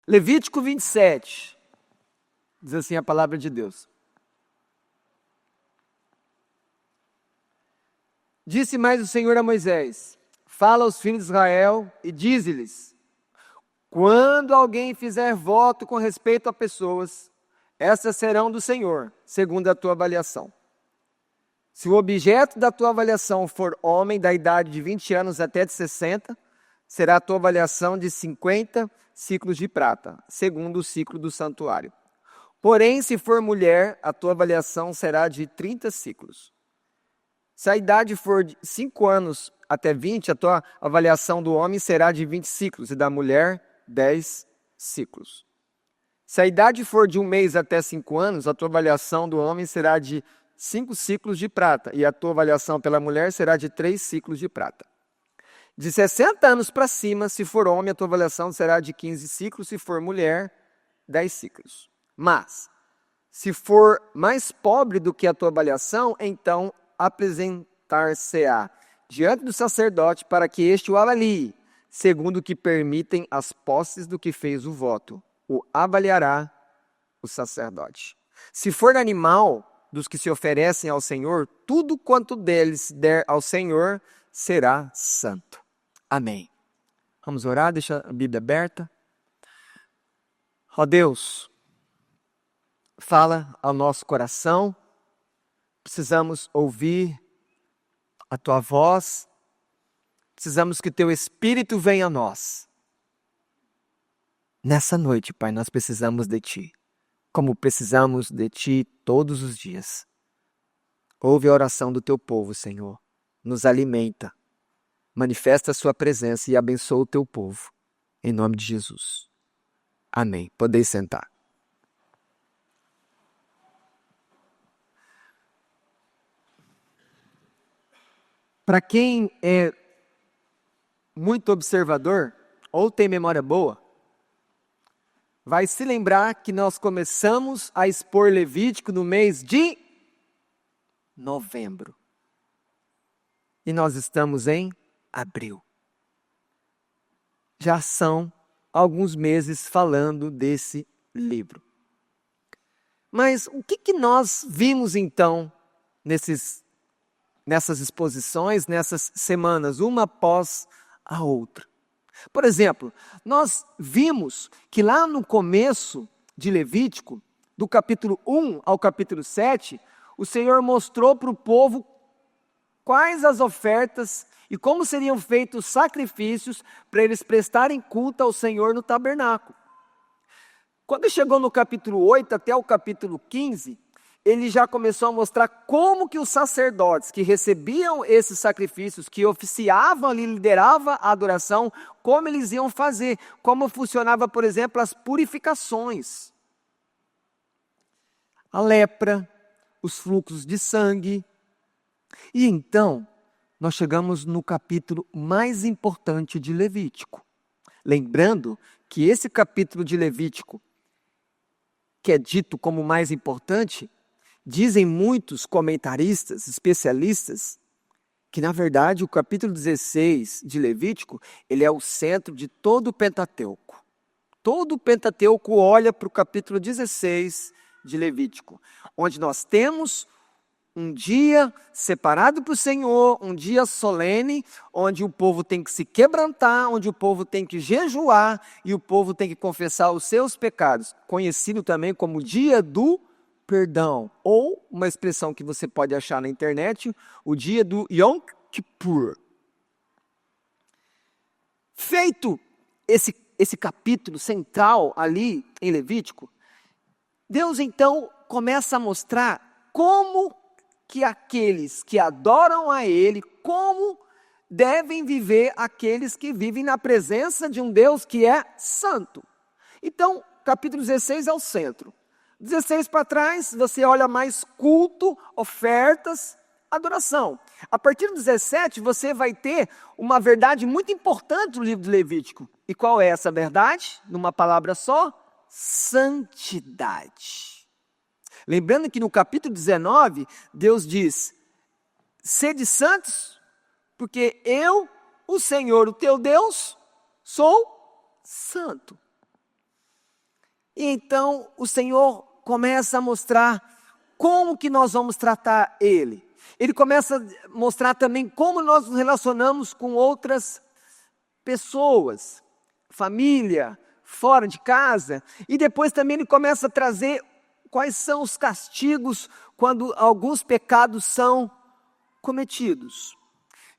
Levítico 27, diz assim a palavra de Deus. Disse mais o Senhor a Moisés: fala aos filhos de Israel e dize-lhes: quando alguém fizer voto com respeito a pessoas, essas serão do Senhor, segundo a tua avaliação. Se o objeto da tua avaliação for homem da idade de 20 anos até de 60, será a tua avaliação de 50 ciclos de prata, segundo o ciclo do santuário. Porém, se for mulher, a tua avaliação será de 30 ciclos. Se a idade for de 5 anos até 20, a tua avaliação do homem será de 20 ciclos e da mulher 10 ciclos. Se a idade for de 1 mês até 5 anos, a tua avaliação do homem será de 5 ciclos de prata e a tua avaliação pela mulher será de 3 ciclos de prata. De 60 anos para cima, se for homem, a tua avaliação será de 15 ciclos, se for mulher, 10 ciclos. Mas, se for mais pobre do que a tua avaliação, então apresentar-se-á diante do sacerdote para que este o avalie, segundo o que permitem as posses do que fez o voto. O avaliará o sacerdote. Se for animal dos que se oferecem ao Senhor, tudo quanto deles der ao Senhor será santo. Amém. Vamos orar, deixa a Bíblia aberta. Ó Deus, fala ao nosso coração, precisamos ouvir a Tua voz, precisamos que Teu Espírito venha a nós. Nessa noite, Pai, nós precisamos de Ti, como precisamos de Ti todos os dias. Ouve a oração do Teu povo, Senhor, nos alimenta, manifesta a Sua presença e abençoa o Teu povo, em nome de Jesus. Amém. Podeis sentar. Para quem é muito observador ou tem memória boa, vai se lembrar que nós começamos a expor Levítico no mês de novembro. E nós estamos em abril. Já são alguns meses falando desse livro. Mas o que nós vimos então nessas exposições, nessas semanas, uma após a outra? Por exemplo, nós vimos que lá no começo de Levítico, do capítulo 1 ao capítulo 7, o Senhor mostrou para o povo quais as ofertas e como seriam feitos os sacrifícios para eles prestarem culto ao Senhor no tabernáculo. Quando chegou no capítulo 8 até o capítulo 15, ele já começou a mostrar como que os sacerdotes que recebiam esses sacrifícios, que oficiavam ali, lideravam a adoração, como eles iam fazer, como funcionava, por exemplo, as purificações. A lepra, os fluxos de sangue. E então, nós chegamos no capítulo mais importante de Levítico. Lembrando que esse capítulo de Levítico, que é dito como o mais importante, dizem muitos comentaristas, especialistas, que na verdade o capítulo 16 de Levítico, ele é o centro de todo o Pentateuco. Todo o Pentateuco olha para o capítulo 16 de Levítico, onde nós temos um dia separado para o Senhor, um dia solene, onde o povo tem que se quebrantar, onde o povo tem que jejuar e o povo tem que confessar os seus pecados, conhecido também como dia do perdão, ou uma expressão que você pode achar na internet, o dia do Yom Kippur. Feito esse capítulo central ali em Levítico, Deus então começa a mostrar como que aqueles que adoram a Ele, como devem viver aqueles que vivem na presença de um Deus que é santo. Então, capítulo 16 é o centro. 16 para trás, você olha mais culto, ofertas, adoração. A partir do 17, você vai ter uma verdade muito importante no livro de Levítico. E qual é essa verdade? Numa palavra só, santidade. Lembrando que no capítulo 19, Deus diz: sede santos, porque eu, o Senhor, o teu Deus, sou santo. E então o Senhor começa a mostrar como que nós vamos tratar Ele. Ele começa a mostrar também como nós nos relacionamos com outras pessoas, família, fora de casa. E depois também ele começa a trazer quais são os castigos quando alguns pecados são cometidos.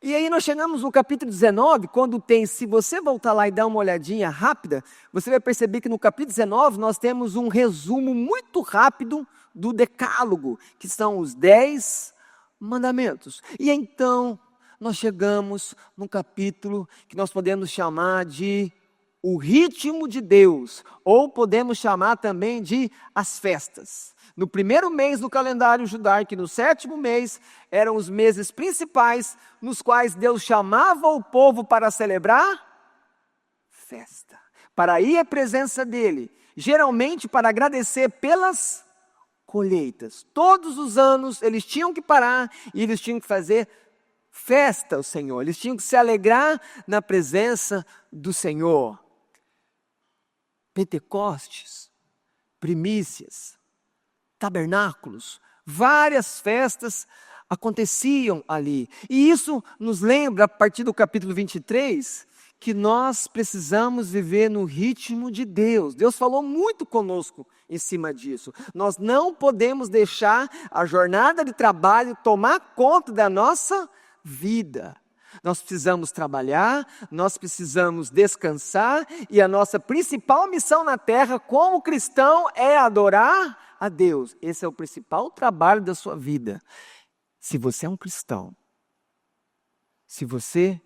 E aí nós chegamos no capítulo 19, quando tem, se você voltar lá e dar uma olhadinha rápida, você vai perceber que no capítulo 19 nós temos um resumo muito rápido do decálogo, que são os 10 mandamentos. E então nós chegamos num capítulo que nós podemos chamar de o ritmo de Deus, ou podemos chamar também de as festas. No primeiro mês do calendário judaico e no 7º mês, eram os meses principais, nos quais Deus chamava o povo para celebrar festa, para ir à presença dEle, geralmente para agradecer pelas colheitas. Todos os anos eles tinham que parar e eles tinham que fazer festa ao Senhor, eles tinham que se alegrar na presença do Senhor. Pentecostes, primícias, tabernáculos, várias festas aconteciam ali. E isso nos lembra, a partir do capítulo 23, que nós precisamos viver no ritmo de Deus. Deus falou muito conosco em cima disso. Nós não podemos deixar a jornada de trabalho tomar conta da nossa vida. Nós precisamos trabalhar, nós precisamos descansar, e a nossa principal missão na terra como cristão é adorar a Deus. Esse é o principal trabalho da sua vida. Se você é um cristão, se você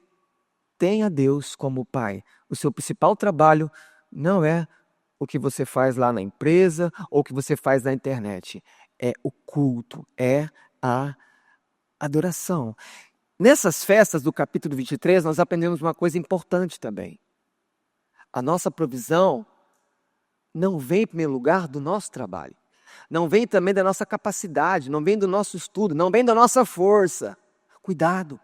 tem a Deus como Pai, o seu principal trabalho não é o que você faz lá na empresa ou o que você faz na internet. É o culto, é a adoração. Nessas festas do capítulo 23, nós aprendemos uma coisa importante também. A nossa provisão não vem, em primeiro lugar, do nosso trabalho. Não vem também da nossa capacidade, não vem do nosso estudo, não vem da nossa força. Cuidado.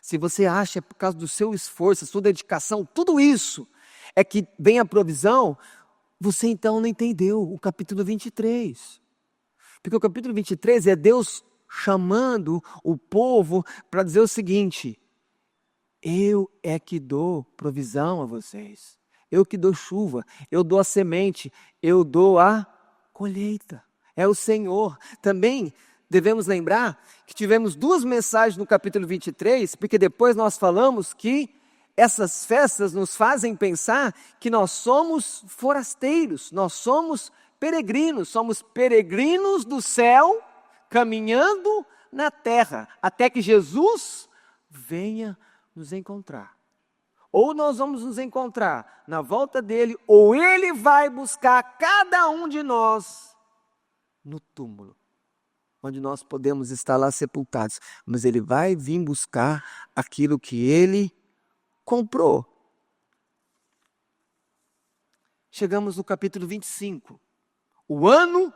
Se você acha por causa do seu esforço, sua dedicação, tudo isso é que vem a provisão, você então não entendeu o capítulo 23. Porque o capítulo 23 é Deus chamando o povo para dizer o seguinte: eu é que dou provisão a vocês, eu que dou chuva, eu dou a semente, eu dou a colheita, é o Senhor. Também devemos lembrar que tivemos 2 mensagens no capítulo 23, porque depois nós falamos que essas festas nos fazem pensar que nós somos forasteiros, nós somos peregrinos do céu, caminhando na terra, até que Jesus venha nos encontrar. Ou nós vamos nos encontrar na volta dele, ou ele vai buscar cada um de nós no túmulo, onde nós podemos estar lá sepultados. Mas ele vai vir buscar aquilo que ele comprou. Chegamos no capítulo 25, o ano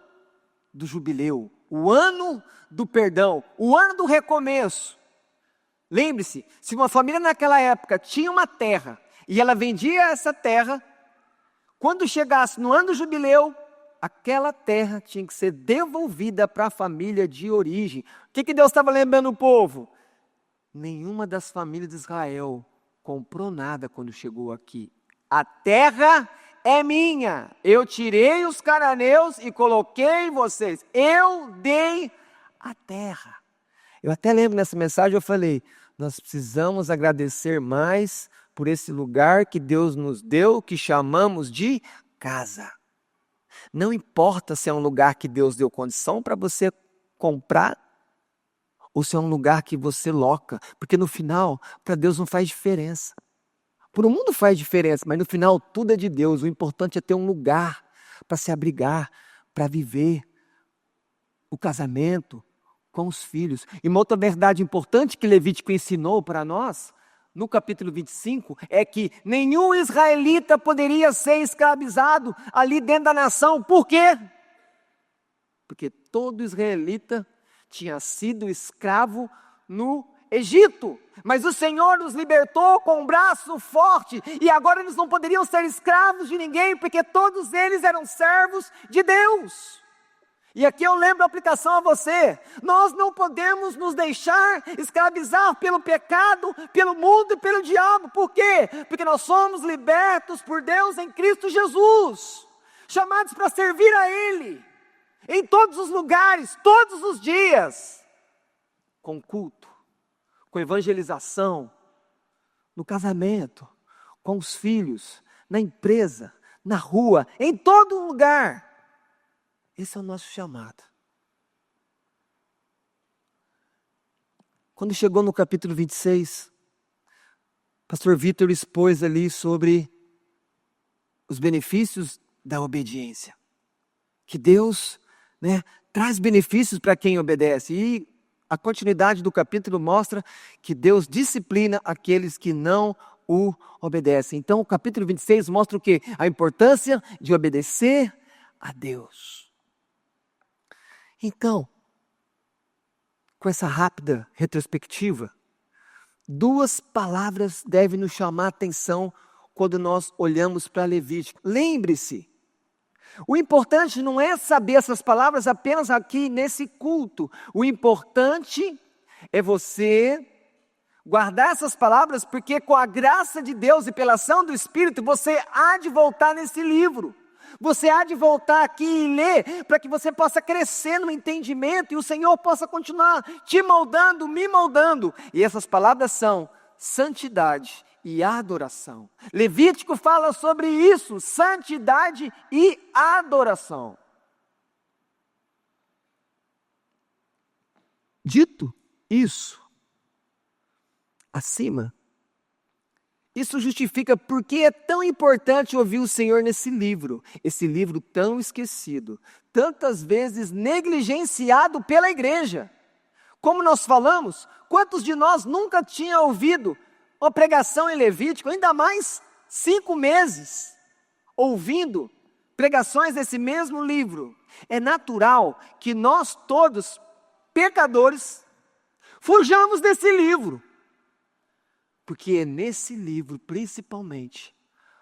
do jubileu, o ano do perdão, o ano do recomeço. Lembre-se, se uma família naquela época tinha uma terra e ela vendia essa terra, quando chegasse no ano do jubileu, aquela terra tinha que ser devolvida para a família de origem. O que Deus estava lembrando o povo? Nenhuma das famílias de Israel comprou nada quando chegou aqui. A terra é minha, eu tirei os cananeus e coloquei em vocês, eu dei a terra. Eu até lembro nessa mensagem, eu falei, nós precisamos agradecer mais por esse lugar que Deus nos deu, que chamamos de casa. Não importa se é um lugar que Deus deu condição para você comprar, ou se é um lugar que você loca, porque no final, para Deus não faz diferença. Para o mundo faz diferença, mas no final tudo é de Deus. O importante é ter um lugar para se abrigar, para viver o casamento com os filhos. E uma outra verdade importante que Levítico ensinou para nós, no capítulo 25, é que nenhum israelita poderia ser escravizado ali dentro da nação. Por quê? Porque todo israelita tinha sido escravo no Egito, mas o Senhor nos libertou com um braço forte, e agora eles não poderiam ser escravos de ninguém, porque todos eles eram servos de Deus. E aqui eu lembro a aplicação a você: nós não podemos nos deixar escravizar pelo pecado, pelo mundo e pelo diabo. Por quê? Porque nós somos libertos por Deus em Cristo Jesus, chamados para servir a Ele, em todos os lugares, todos os dias, com culto, com evangelização, no casamento, com os filhos, na empresa, na rua, em todo lugar. Esse é o nosso chamado. Quando chegou no capítulo 26, pastor Vitor expôs ali sobre os benefícios da obediência. Que Deus, traz benefícios para quem obedece. E a continuidade do capítulo mostra que Deus disciplina aqueles que não o obedecem. Então o capítulo 26 mostra o quê? A importância de obedecer a Deus. Então, com essa rápida retrospectiva, 2 palavras devem nos chamar a atenção quando nós olhamos para Levítico. Lembre-se, o importante não é saber essas palavras apenas aqui nesse culto. O importante é você guardar essas palavras, porque com a graça de Deus e pela ação do Espírito, você há de voltar nesse livro. Você há de voltar aqui e ler, para que você possa crescer no entendimento e o Senhor possa continuar te moldando, me moldando. E essas palavras são santidade e adoração. Levítico fala sobre isso, santidade e adoração. Dito isso, acima, isso justifica por que é tão importante ouvir o Senhor nesse livro. Esse livro tão esquecido, tantas vezes negligenciado pela igreja. Como nós falamos, quantos de nós nunca tinham ouvido uma pregação em Levítico, ainda mais 5 meses, ouvindo pregações desse mesmo livro? É natural que nós todos, pecadores, fujamos desse livro. Porque é nesse livro, principalmente,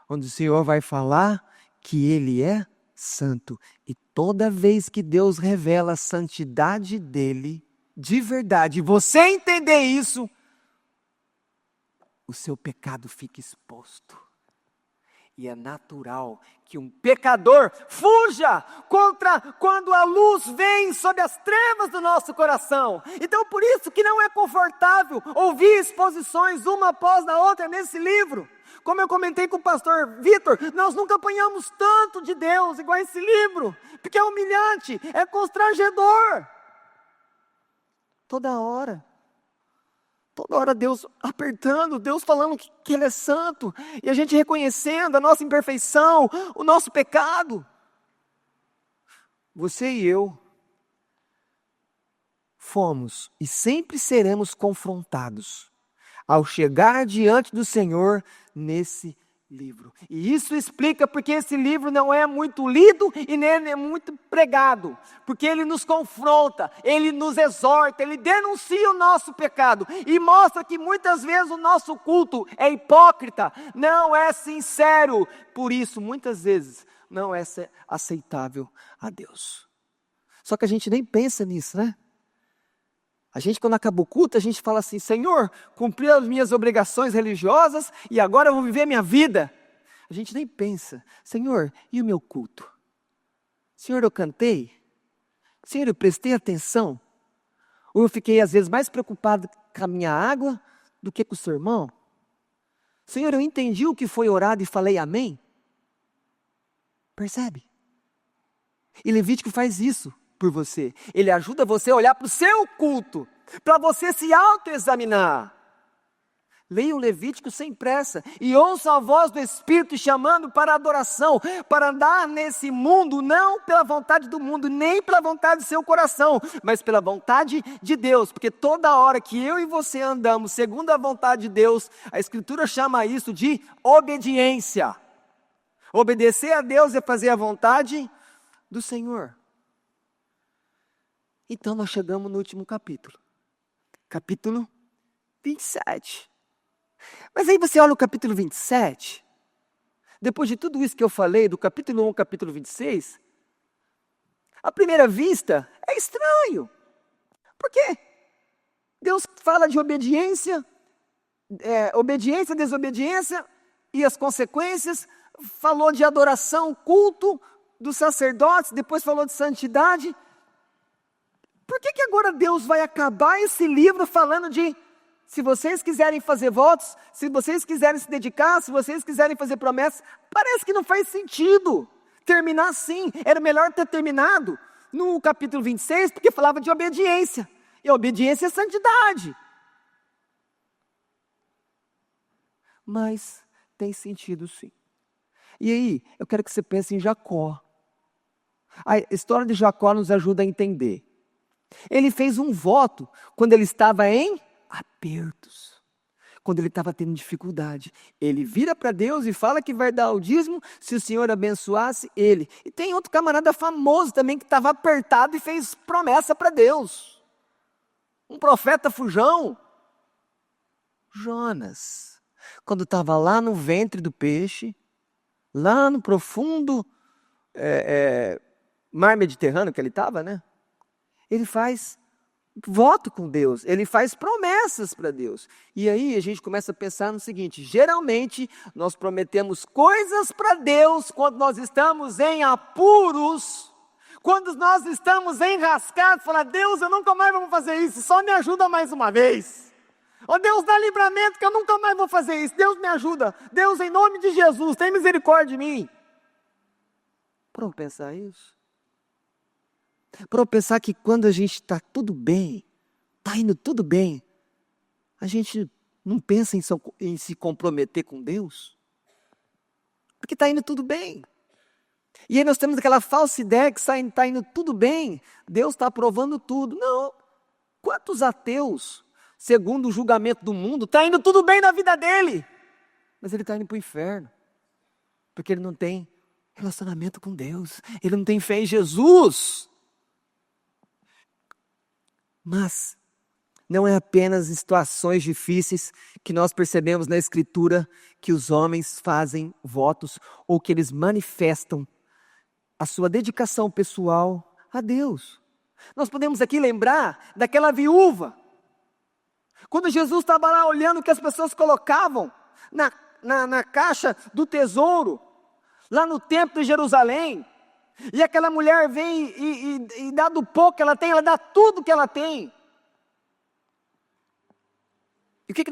onde o Senhor vai falar que Ele é santo. E toda vez que Deus revela a santidade dEle, de verdade, você entender isso, o seu pecado fica exposto. E é natural que um pecador fuja contra quando a luz vem sobre as trevas do nosso coração. Então por isso que não é confortável ouvir exposições uma após a outra nesse livro. Como eu comentei com o pastor Vitor, nós nunca apanhamos tanto de Deus igual esse livro. Porque é humilhante, é constrangedor. Toda hora Deus apertando, Deus falando que Ele é santo, e a gente reconhecendo a nossa imperfeição, o nosso pecado. Você e eu fomos e sempre seremos confrontados ao chegar diante do Senhor nesse livro. E isso explica porque esse livro não é muito lido e nem é muito pregado. Porque ele nos confronta, ele nos exorta, ele denuncia o nosso pecado e mostra que muitas vezes o nosso culto é hipócrita, não é sincero. Por isso, muitas vezes, não é aceitável a Deus. Só que a gente nem pensa nisso, né? A gente, quando acaba o culto, a gente fala assim: Senhor, cumpri as minhas obrigações religiosas e agora eu vou viver a minha vida. A gente nem pensa: Senhor, e o meu culto? Senhor, eu cantei? Senhor, eu prestei atenção? Ou eu fiquei, às vezes, mais preocupado com a minha água do que com o sermão? Senhor, eu entendi o que foi orado e falei amém? Percebe? E Levítico faz isso por você. Ele ajuda você a olhar para o seu culto, para você se autoexaminar. Leia o Levítico sem pressa e ouça a voz do Espírito chamando para a adoração, para andar nesse mundo, não pela vontade do mundo, nem pela vontade do seu coração, mas pela vontade de Deus, porque toda hora que eu e você andamos segundo a vontade de Deus, a Escritura chama isso de obediência. Obedecer a Deus é fazer a vontade do Senhor. Então nós chegamos no último capítulo. Capítulo 27. Mas aí você olha o capítulo 27, depois de tudo isso que eu falei, do capítulo 1 ao capítulo 26, à primeira vista é estranho. Por quê? Deus fala de obediência, obediência, desobediência e as consequências, falou de adoração, culto dos sacerdotes, depois falou de santidade. Por que agora Deus vai acabar esse livro falando de, se vocês quiserem fazer votos, se vocês quiserem se dedicar, se vocês quiserem fazer promessas? Parece que não faz sentido terminar assim. Era melhor ter terminado no capítulo 26, porque falava de obediência. E obediência é santidade. Mas tem sentido sim. E aí, eu quero que você pense em Jacó. A história de Jacó nos ajuda a entender. Ele fez um voto quando ele estava em apertos, quando ele estava tendo dificuldade. Ele vira para Deus e fala que vai dar o dízimo se o Senhor abençoasse ele. E tem outro camarada famoso também que estava apertado e fez promessa para Deus. Um profeta fujão, Jonas, quando estava lá no ventre do peixe, lá no profundo mar Mediterrâneo que ele estava, né? Ele faz voto com Deus, ele faz promessas para Deus. E aí a gente começa a pensar no seguinte: geralmente nós prometemos coisas para Deus quando nós estamos em apuros, quando nós estamos enrascados, falar: Deus, eu nunca mais vou fazer isso, só me ajuda mais uma vez. Ó Deus, dá livramento que eu nunca mais vou fazer isso, Deus me ajuda, Deus, em nome de Jesus, tem misericórdia de mim. Para eu pensar isso? Para eu pensar que quando a gente está tudo bem, está indo tudo bem, a gente não pensa em se comprometer com Deus? Porque está indo tudo bem. E aí nós temos aquela falsa ideia que está indo tudo bem, Deus está aprovando tudo. Não. Quantos ateus, segundo o julgamento do mundo, está indo tudo bem na vida dele, mas ele está indo para o inferno, porque ele não tem relacionamento com Deus, ele não tem fé em Jesus. Mas não é apenas em situações difíceis que nós percebemos na Escritura que os homens fazem votos ou que eles manifestam a sua dedicação pessoal a Deus. Nós podemos aqui lembrar daquela viúva, quando Jesus estava lá olhando o que as pessoas colocavam na caixa do tesouro, lá no templo de Jerusalém, e aquela mulher vem e dá do pouco que ela tem, ela dá tudo que ela tem. E o que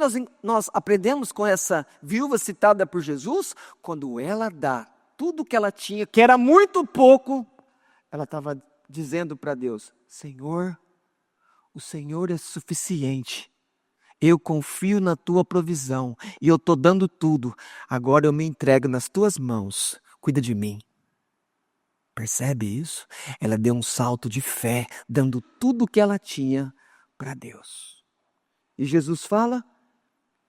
nós aprendemos com essa viúva citada por Jesus? Quando ela dá tudo que ela tinha, que era muito pouco, ela estava dizendo para Deus: Senhor, o Senhor é suficiente. Eu confio na tua provisão e eu estou dando tudo. Agora eu me entrego nas tuas mãos. Cuida de mim. Percebe isso? Ela deu um salto de fé, dando tudo o que ela tinha para Deus. E Jesus fala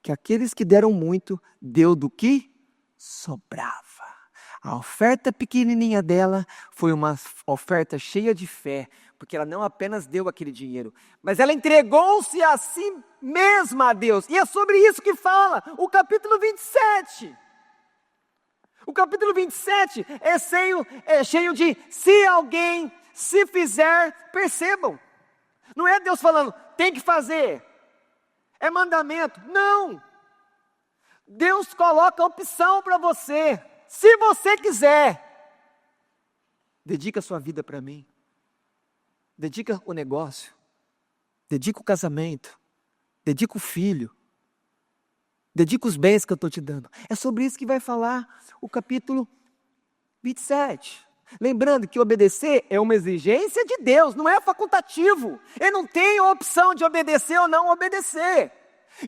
que aqueles que deram muito, deu do que sobrava. A oferta pequenininha dela foi uma oferta cheia de fé, porque ela não apenas deu aquele dinheiro, mas ela entregou-se a si mesma a Deus. E é sobre isso que fala o capítulo 27. O capítulo 27 é cheio de se alguém se fizer, percebam. Não é Deus falando, tem que fazer, é mandamento. Não. Deus coloca a opção para você. Se você quiser, dedica a sua vida para mim. Dedica o negócio. Dedica o casamento. Dedica o filho. Dedica os bens que eu estou te dando. É sobre isso que vai falar o capítulo 27. Lembrando que obedecer é uma exigência de Deus, não é facultativo. Eu não tenho a opção de obedecer ou não obedecer.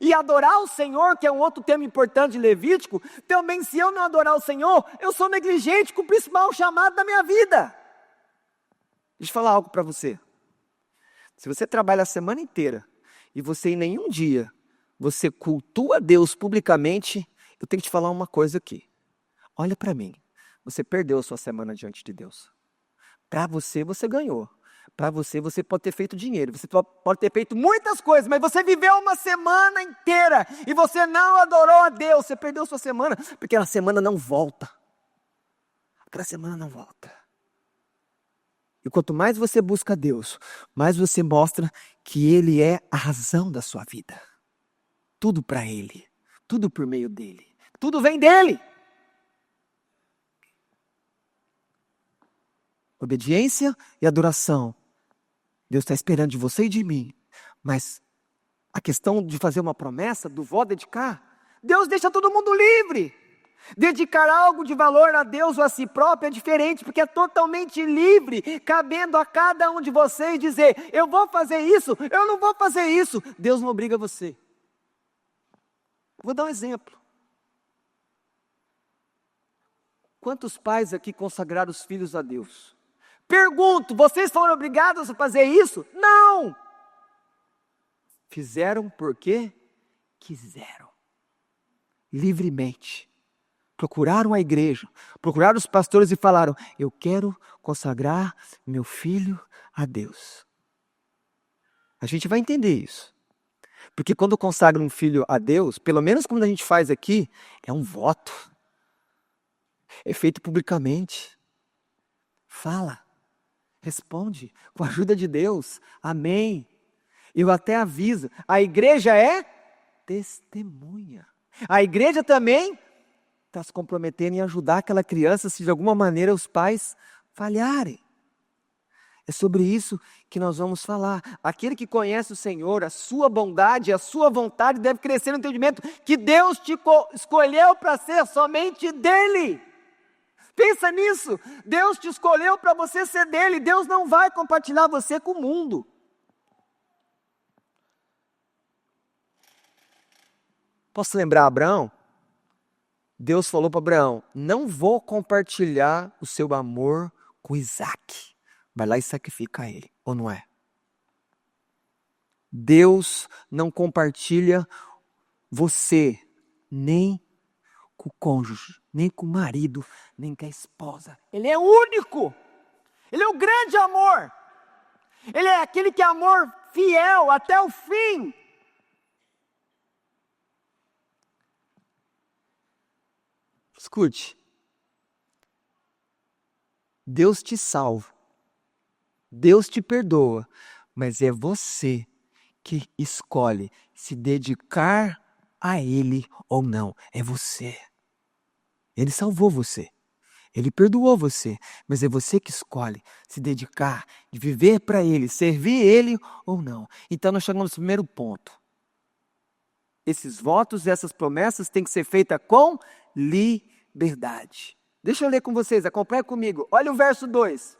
E adorar o Senhor, que é um outro tema importante de Levítico, também, se eu não adorar o Senhor, eu sou negligente com o principal chamado da minha vida. Deixa eu falar algo para você. Se você trabalha a semana inteira e você em nenhum dia você cultua Deus publicamente, eu tenho que te falar uma coisa aqui. Olha para mim, você perdeu a sua semana diante de Deus. Para você, você ganhou. Para você pode ter feito dinheiro, você pode ter feito muitas coisas, mas você viveu uma semana inteira e você não adorou a Deus, você perdeu sua semana, porque a semana não volta. Aquela semana não volta. E quanto mais você busca Deus, mais você mostra que Ele é a razão da sua vida. Tudo para Ele, tudo por meio dEle, tudo vem dEle. Obediência e adoração. Deus está esperando de você e de mim. Mas a questão de fazer uma promessa, do voto dedicar, Deus deixa todo mundo livre. Dedicar algo de valor a Deus ou a si próprio é diferente, porque é totalmente livre, cabendo a cada um de vocês dizer, eu vou fazer isso, eu não vou fazer isso. Deus não obriga você. Vou dar um exemplo. Quantos pais aqui consagraram os filhos a Deus? Pergunto, vocês foram obrigados a fazer isso? Não! Fizeram porque quiseram. Livremente. Procuraram a igreja, procuraram os pastores e falaram, eu quero consagrar meu filho a Deus. A gente vai entender isso. Porque quando consagra um filho a Deus, pelo menos como a gente faz aqui, é um voto. É feito publicamente. Fala, responde, com a ajuda de Deus, amém. Eu até aviso, a igreja é testemunha. A igreja também está se comprometendo em ajudar aquela criança se de alguma maneira os pais falharem. É sobre isso que nós vamos falar. Aquele que conhece o Senhor, a sua bondade, a sua vontade deve crescer no entendimento que Deus te escolheu para ser somente dele. Pensa nisso, Deus te escolheu para você ser dele, Deus não vai compartilhar você com o mundo. Posso lembrar Abraão? Deus falou para Abraão, não vou compartilhar o seu amor com Isaac. Vai lá e sacrifica ele, ou não é? Deus não compartilha você, nem com o cônjuge, nem com o marido, nem com a esposa. Ele é único. Ele é o grande amor. Ele é aquele que é amor fiel até o fim. Escute, Deus te salva, Deus te perdoa, mas é você que escolhe se dedicar a Ele ou não, é você. Ele salvou você, Ele perdoou você, mas é você que escolhe se dedicar, de viver para Ele, servir Ele ou não. Então nós chegamos no primeiro ponto. Esses votos, essas promessas têm que ser feitas com liberdade. Deixa eu ler com vocês, acompanha comigo. Olha o verso 2.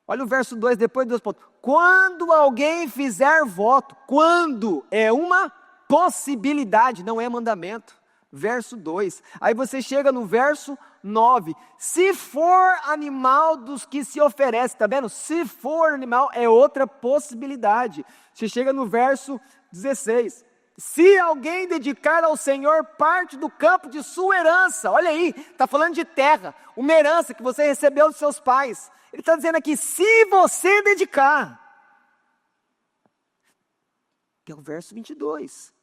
Olha o verso 2, depois dos pontos. Quando alguém fizer voto, quando é uma possibilidade, não é mandamento. Verso 2. Aí você chega no verso 9. Se for animal dos que se oferece, tá vendo? Se for animal é outra possibilidade. Você chega no verso 16. Se alguém dedicar ao Senhor parte do campo de sua herança, olha aí, está falando de terra, uma herança que você recebeu dos seus pais. Ele está dizendo aqui, se você dedicar, que é o verso 22.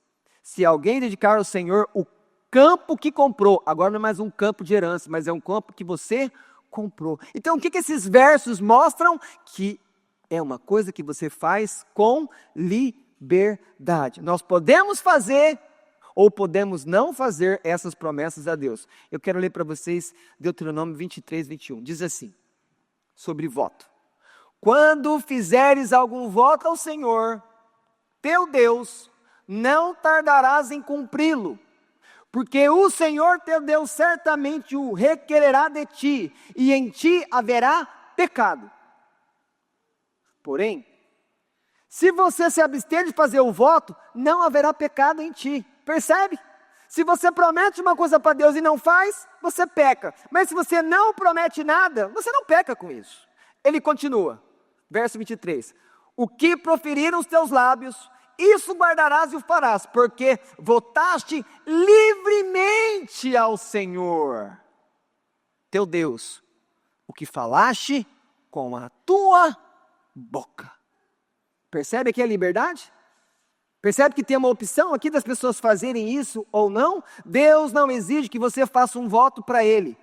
Se alguém dedicar ao Senhor o campo que comprou, agora não é mais um campo de herança, mas é um campo que você comprou. Então o que esses versos mostram? Que é uma coisa que você faz com liberdade. Nós podemos fazer ou podemos não fazer essas promessas a Deus. Eu quero ler para vocês Deuteronômio 23, 21. Diz assim, sobre voto. Quando fizeres algum voto ao Senhor, teu Deus, não tardarás em cumpri-lo, porque o Senhor teu Deus certamente o requererá de ti, e em ti haverá pecado. Porém, se você se abster de fazer o voto, não haverá pecado em ti. Percebe? Se você promete uma coisa para Deus e não faz, você peca. Mas se você não promete nada, você não peca com isso. Ele continua, verso 23. O que proferiram os teus lábios, isso guardarás e o farás, porque votaste livremente ao Senhor, teu Deus. O que falaste com a tua boca. Percebe aqui a liberdade? Percebe que tem uma opção aqui das pessoas fazerem isso ou não? Deus não exige que você faça um voto para Ele.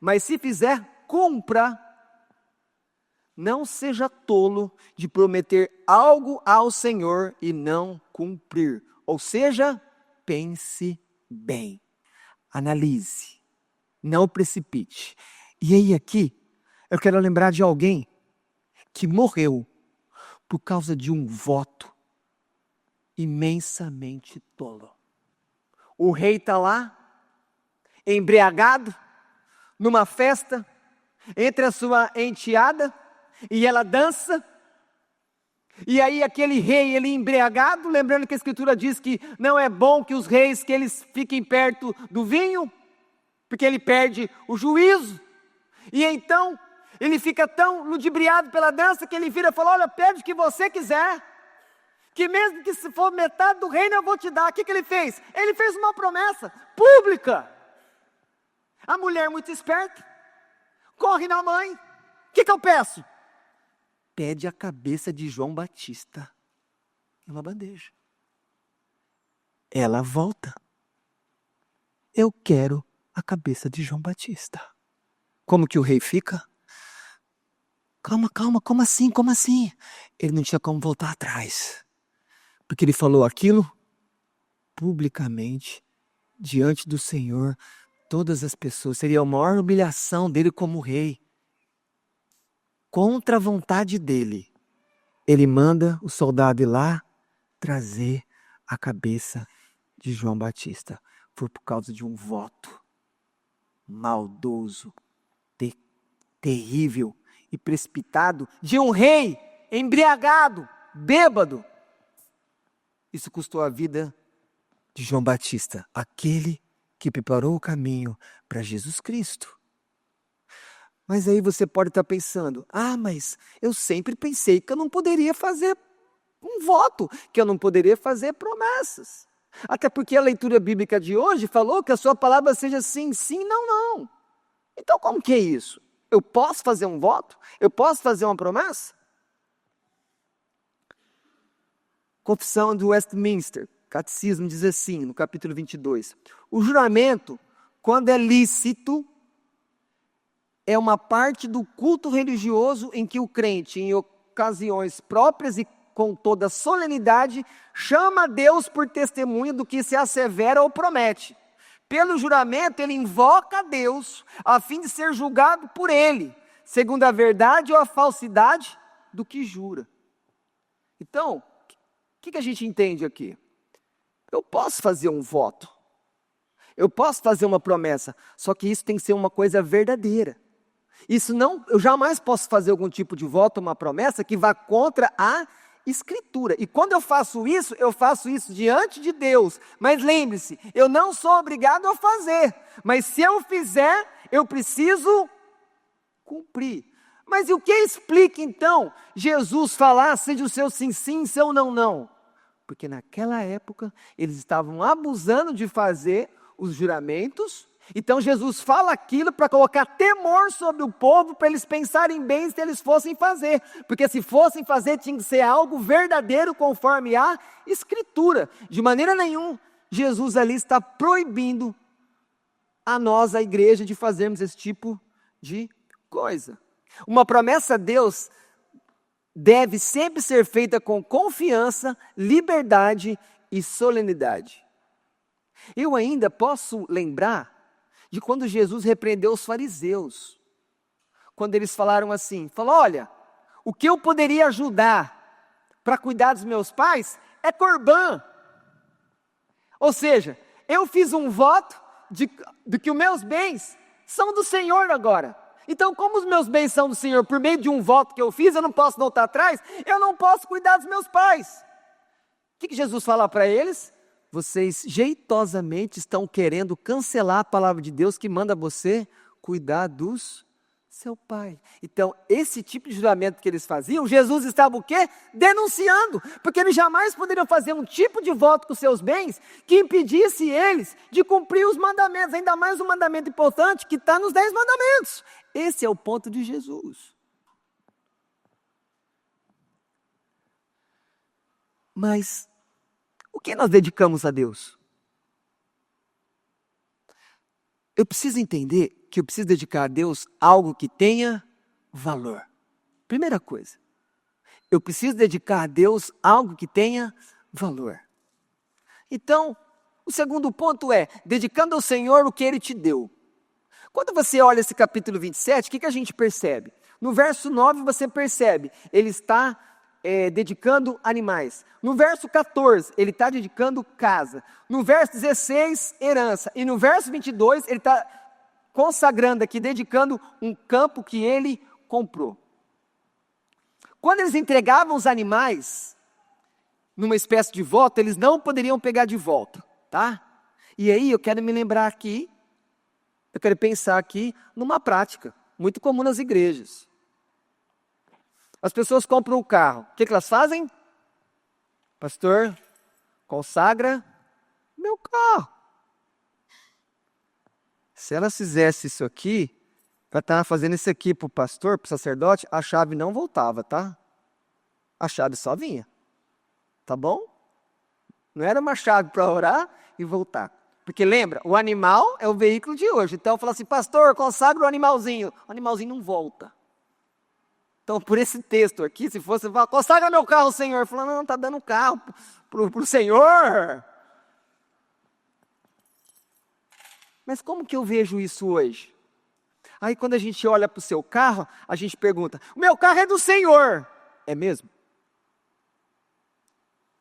Mas se fizer, cumpra. Não seja tolo de prometer algo ao Senhor e não cumprir. Ou seja, pense bem. Analise. Não precipite. E aí aqui, eu quero lembrar de alguém que morreu por causa de um voto imensamente tolo. O rei está lá, embriagado, numa festa, entre a sua enteada, e ela dança, e aí aquele rei, ele embriagado, lembrando que a Escritura diz que não é bom que os reis, que eles fiquem perto do vinho, porque ele perde o juízo, e então, ele fica tão ludibriado pela dança, que ele vira e fala, olha, pede o que você quiser, que mesmo que se for metade do reino eu vou te dar. O que ele fez? Ele fez uma promessa pública. A mulher muito esperta, corre na mãe, o que eu peço? Pede a cabeça de João Batista em uma bandeja. Ela volta. Eu quero a cabeça de João Batista. Como que o rei fica? Calma, como assim? Ele não tinha como voltar atrás. Porque ele falou aquilo publicamente, diante do Senhor, todas as pessoas. Seria a maior humilhação dele como rei. Contra a vontade dele, ele manda o soldado ir lá trazer a cabeça de João Batista. Foi por causa de um voto maldoso, terrível e precipitado de um rei embriagado, bêbado. Isso custou a vida de João Batista, aquele que preparou o caminho para Jesus Cristo. Mas aí você pode estar pensando, mas eu sempre pensei que eu não poderia fazer um voto, que eu não poderia fazer promessas. Até porque a leitura bíblica de hoje falou que a sua palavra seja sim, sim, não, não. Então como que é isso? Eu posso fazer um voto? Eu posso fazer uma promessa? Confissão do Westminster, Catecismo diz assim, no capítulo 22. O juramento, quando é lícito, é uma parte do culto religioso em que o crente, em ocasiões próprias e com toda solenidade, chama a Deus por testemunha do que se assevera ou promete. Pelo juramento, ele invoca a Deus a fim de ser julgado por ele, segundo a verdade ou a falsidade do que jura. Então, o que a gente entende aqui? Eu posso fazer um voto, eu posso fazer uma promessa, só que isso tem que ser uma coisa verdadeira. Isso não, eu jamais posso fazer algum tipo de voto, uma promessa que vá contra a Escritura. E quando eu faço isso diante de Deus. Mas lembre-se, eu não sou obrigado a fazer. Mas se eu fizer, eu preciso cumprir. Mas e o que explica então Jesus falar, seja o seu sim, sim, seu não, não? Porque naquela época eles estavam abusando de fazer os juramentos. Então Jesus fala aquilo para colocar temor sobre o povo, para eles pensarem bem se eles fossem fazer. Porque se fossem fazer, tinha que ser algo verdadeiro conforme a Escritura. De maneira nenhuma, Jesus ali está proibindo a nós, a igreja, de fazermos esse tipo de coisa. Uma promessa a Deus deve sempre ser feita com confiança, liberdade e solenidade. Eu ainda posso lembrar de quando Jesus repreendeu os fariseus, quando eles falaram assim, olha, o que eu poderia ajudar para cuidar dos meus pais é corbã. Ou seja, eu fiz um voto de que os meus bens são do Senhor agora. Então, como os meus bens são do Senhor, por meio de um voto que eu fiz, eu não posso voltar atrás, eu não posso cuidar dos meus pais. O que Jesus fala para eles? Vocês jeitosamente estão querendo cancelar a palavra de Deus que manda você cuidar dos seu pai. Então, esse tipo de juramento que eles faziam, Jesus estava o quê? Denunciando, porque eles jamais poderiam fazer um tipo de voto com seus bens que impedisse eles de cumprir os mandamentos, ainda mais um mandamento importante que está nos 10 mandamentos. Esse é o ponto de Jesus. Mas o que nós dedicamos a Deus? Eu preciso entender que eu preciso dedicar a Deus algo que tenha valor. Primeira coisa, eu preciso dedicar a Deus algo que tenha valor. Então, o segundo ponto é, dedicando ao Senhor o que Ele te deu. Quando você olha esse capítulo 27, o que a gente percebe? No verso 9 você percebe, ele está dedicando animais. No verso 14, ele está dedicando casa. No verso 16, herança. E no verso 22, ele está consagrando aqui, dedicando um campo que ele comprou. Quando eles entregavam os animais, numa espécie de voto, eles não poderiam pegar de volta, tá? E aí eu quero me lembrar aqui, eu quero pensar aqui numa prática muito comum nas igrejas. As pessoas compram um carro, o que elas fazem? Pastor, consagra meu carro. Se elas fizessem isso aqui, para estar fazendo isso aqui para o pastor, para o sacerdote, a chave não voltava, tá? A chave só vinha. Tá bom? Não era uma chave para orar e voltar. Porque lembra, o animal é o veículo de hoje. Então eu falo assim, pastor, consagra o animalzinho. O animalzinho não volta. Então por esse texto aqui, se fosse, falar, consagra meu carro, Senhor. Falando, não, está dando carro para o Senhor. Mas como que eu vejo isso hoje? Aí quando a gente olha para o seu carro, a gente pergunta, o meu carro é do Senhor. É mesmo?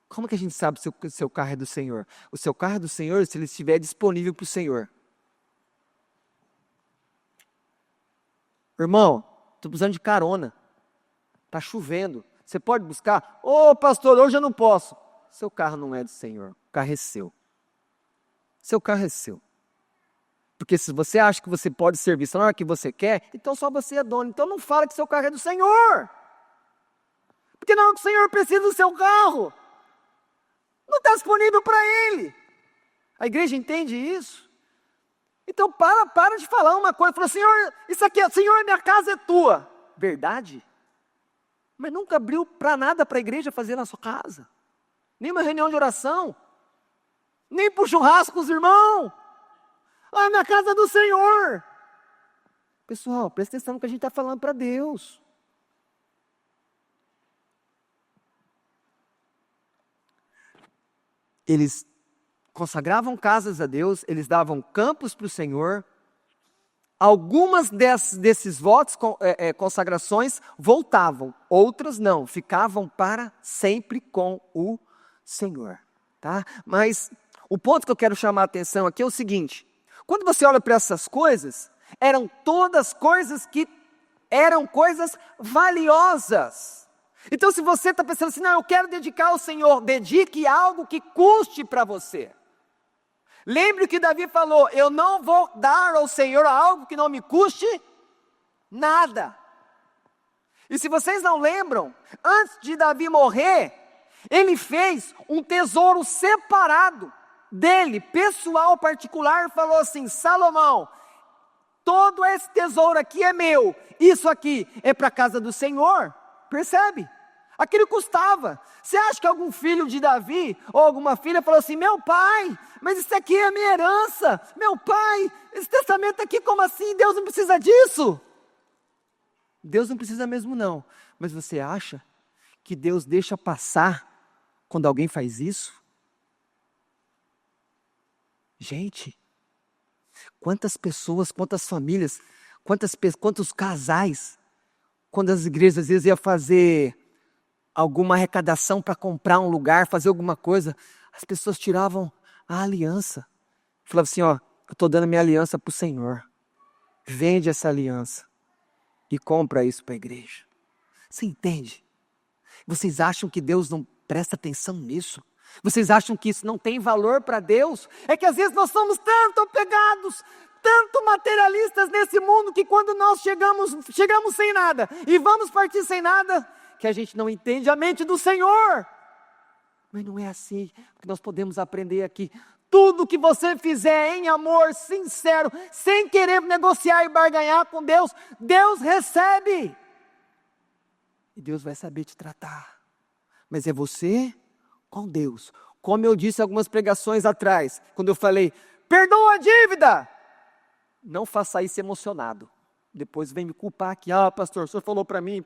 Como que a gente sabe se o seu carro é do Senhor? O seu carro é do Senhor se ele estiver disponível para o Senhor. Irmão, estou precisando de carona. Está chovendo. Você pode buscar? Ô pastor, hoje eu não posso. Seu carro não é do Senhor. O carro é seu. Seu carro é seu. Porque se você acha que você pode servir só na hora que você quer, então só você é dono. Então não fala que seu carro é do Senhor. Porque não, o Senhor precisa do seu carro. Não está disponível para Ele. A igreja entende isso? Então para de falar uma coisa. Fala, Senhor, isso aqui, Senhor, minha casa é tua. Verdade? Mas nunca abriu para nada para a igreja fazer na sua casa. Nem uma reunião de oração. Nem para o churrasco com os irmãos. Ah, minha casa é do Senhor. Pessoal, presta atenção no que a gente está falando para Deus. Eles consagravam casas a Deus, eles davam campos para o Senhor. Algumas desses votos, consagrações, voltavam, outras não, ficavam para sempre com o Senhor. Tá? Mas o ponto que eu quero chamar a atenção aqui é o seguinte, quando você olha para essas coisas, eram todas coisas que eram coisas valiosas. Então se você está pensando assim, não, eu quero dedicar ao Senhor, dedique algo que custe para você. Lembre que Davi falou, eu não vou dar ao Senhor algo que não me custe nada. E se vocês não lembram, antes de Davi morrer, ele fez um tesouro separado dele, pessoal, particular, falou assim, Salomão, todo esse tesouro aqui é meu, isso aqui é para a casa do Senhor, percebe? Aquilo custava. Você acha que algum filho de Davi, ou alguma filha falou assim, meu pai, mas isso aqui é a minha herança, meu pai, esse testamento aqui como assim, Deus não precisa disso? Deus não precisa mesmo não, mas você acha que Deus deixa passar quando alguém faz isso? Gente, quantas pessoas, quantas famílias, quantos casais, quando as igrejas às vezes iam fazer alguma arrecadação para comprar um lugar, fazer alguma coisa, as pessoas tiravam a aliança. Falavam assim, ó, eu estou dando minha aliança para o Senhor. Vende essa aliança e compra isso para a igreja. Você entende? Vocês acham que Deus não presta atenção nisso? Vocês acham que isso não tem valor para Deus? É que às vezes nós somos tanto apegados, tanto materialistas nesse mundo, que quando nós chegamos sem nada e vamos partir sem nada, que a gente não entende a mente do Senhor. Mas não é assim que nós podemos aprender aqui. Tudo que você fizer em amor sincero, sem querer negociar e barganhar com Deus, Deus recebe. E Deus vai saber te tratar. Mas é você com Deus. Como eu disse algumas pregações atrás, quando eu falei, perdoa a dívida. Não faça isso emocionado. Depois vem me culpar aqui. Pastor, o senhor falou para mim,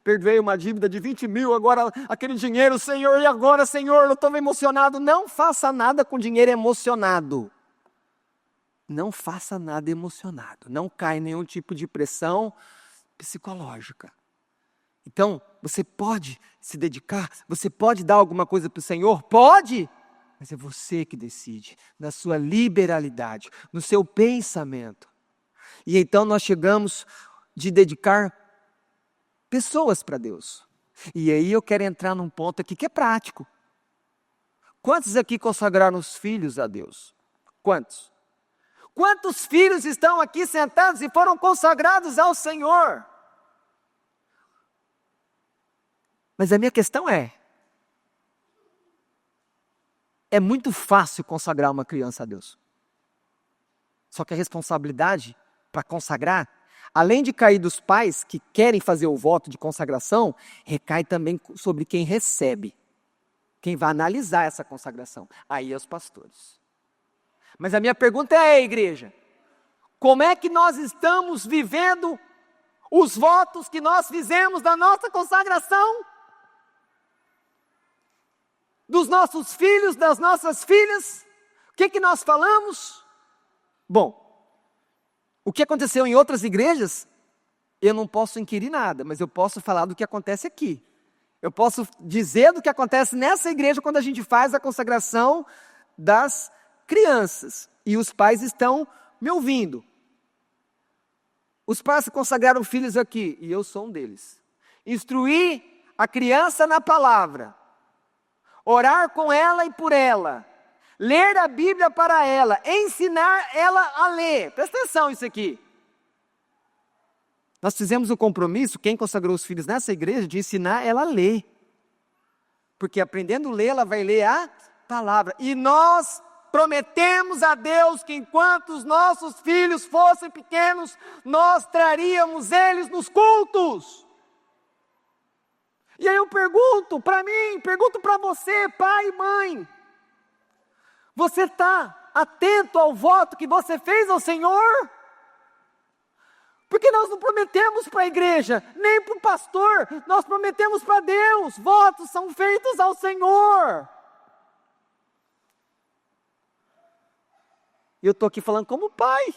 perdoei uma dívida de 20 mil, agora aquele dinheiro, Senhor, e agora, Senhor, eu estou emocionado. Não faça nada com dinheiro emocionado. Não faça nada emocionado. Não caia em nenhum tipo de pressão psicológica. Então, você pode se dedicar, você pode dar alguma coisa para o Senhor? Pode! Mas é você que decide, na sua liberalidade, no seu pensamento. E então nós chegamos de dedicar pessoas para Deus. E aí eu quero entrar num ponto aqui que é prático. Quantos aqui consagraram os filhos a Deus? Quantos? Quantos filhos estão aqui sentados e foram consagrados ao Senhor? Mas a minha questão é muito fácil consagrar uma criança a Deus. Só que a responsabilidade para consagrar, além de cair dos pais que querem fazer o voto de consagração, recai também sobre quem recebe, quem vai analisar essa consagração. Aí é os pastores. Mas a minha pergunta é, igreja, como é que nós estamos vivendo os votos que nós fizemos da nossa consagração? Dos nossos filhos, das nossas filhas? O que nós falamos? Bom, o que aconteceu em outras igrejas, eu não posso inquirir nada, mas eu posso falar do que acontece aqui. Eu posso dizer do que acontece nessa igreja quando a gente faz a consagração das crianças. E os pais estão me ouvindo. Os pais consagraram filhos aqui, e eu sou um deles. Instruir a criança na palavra. Orar com ela e por ela. Ler a Bíblia para ela. Ensinar ela a ler. Presta atenção isso aqui. Nós fizemos o compromisso, quem consagrou os filhos nessa igreja, de ensinar ela a ler. Porque aprendendo a ler, ela vai ler a palavra. E nós prometemos a Deus que enquanto os nossos filhos fossem pequenos, nós traríamos eles nos cultos. E aí eu pergunto para mim, pergunto para você, pai e mãe, você está atento ao voto que você fez ao Senhor? Porque nós não prometemos para a igreja, nem para o pastor, nós prometemos para Deus, votos são feitos ao Senhor. E eu estou aqui falando como pai,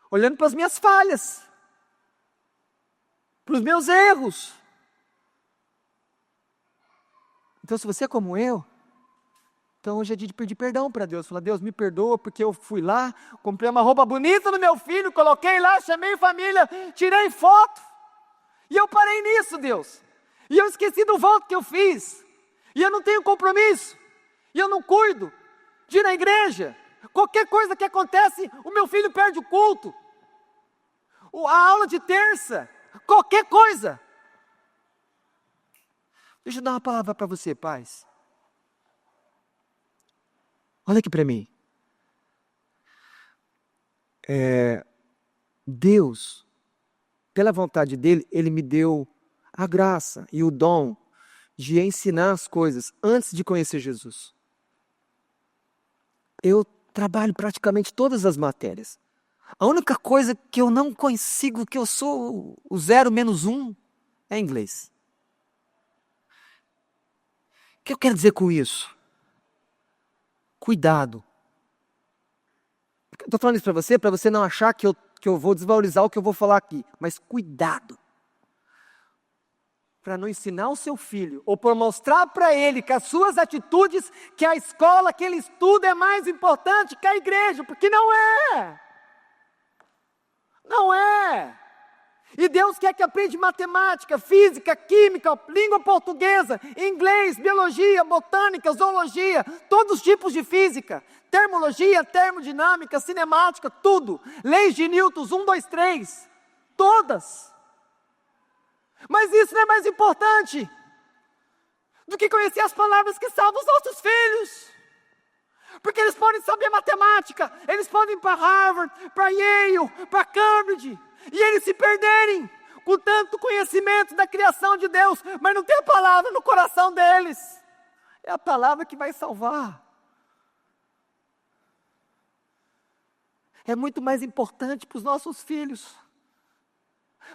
olhando para as minhas falhas, para os meus erros. Então, se você é como eu, então hoje é dia de pedir perdão para Deus. Falar, Deus, me perdoa porque eu fui lá, comprei uma roupa bonita no meu filho, coloquei lá, chamei família, tirei foto. E eu parei nisso, Deus. E eu esqueci do voto que eu fiz. E eu não tenho compromisso. E eu não cuido de ir na igreja. Qualquer coisa que acontece, o meu filho perde o culto. A aula de terça, qualquer coisa. Deixa eu dar uma palavra para você, pais. Olha aqui para mim. Deus, pela vontade dele, ele me deu a graça e o dom de ensinar as coisas antes de conhecer Jesus. Eu trabalho praticamente todas as matérias. A única coisa que eu não consigo, que eu sou o 0 menos 1, é inglês. O que eu quero dizer com isso? Cuidado. Estou falando isso para você não achar que eu vou desvalorizar o que eu vou falar aqui. Mas cuidado. Para não ensinar o seu filho, ou para mostrar para ele que as suas atitudes, que a escola que ele estuda é mais importante que a igreja. Porque não é. Não é. E Deus quer que aprenda matemática, física, química, língua portuguesa, inglês, biologia, botânica, zoologia, todos os tipos de física, termologia, termodinâmica, cinemática, tudo. Leis de Newton, 1, 2, 3, todas. Mas isso não é mais importante do que conhecer as palavras que salvam os nossos filhos. Porque eles podem saber matemática, eles podem ir para Harvard, para Yale, para Cambridge, e eles se perderem com tanto conhecimento da criação de Deus, mas não tem a palavra no coração deles. É a palavra que vai salvar. É muito mais importante para os nossos filhos.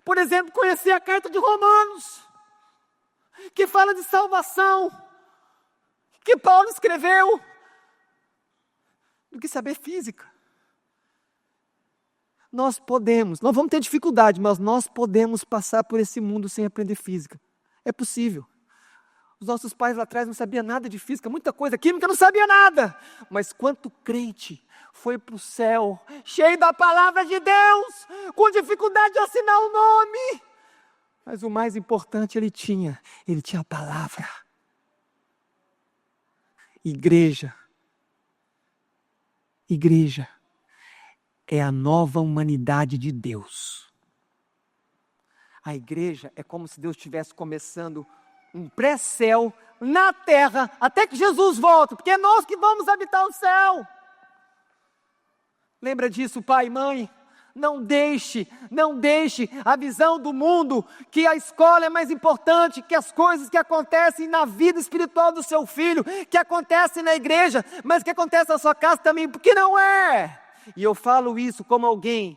Por exemplo, conhecer a carta de Romanos, que fala de salvação, que Paulo escreveu, do que saber física. Nós vamos ter dificuldade, mas nós podemos passar por esse mundo sem aprender física. É possível. Os nossos pais lá atrás não sabiam nada de física, muita coisa, química não sabia nada. Mas quanto crente foi para o céu, cheio da palavra de Deus, com dificuldade de assinar o nome. Mas o mais importante ele tinha a palavra. Igreja é a nova humanidade de Deus. A igreja é como se Deus estivesse começando um pré-céu na terra, até que Jesus volte, porque é nós que vamos habitar o céu. Lembra disso, pai e mãe? Não deixe a visão do mundo, que a escola é mais importante, que as coisas que acontecem na vida espiritual do seu filho, que acontecem na igreja, mas que acontece na sua casa também, porque não é. E eu falo isso como alguém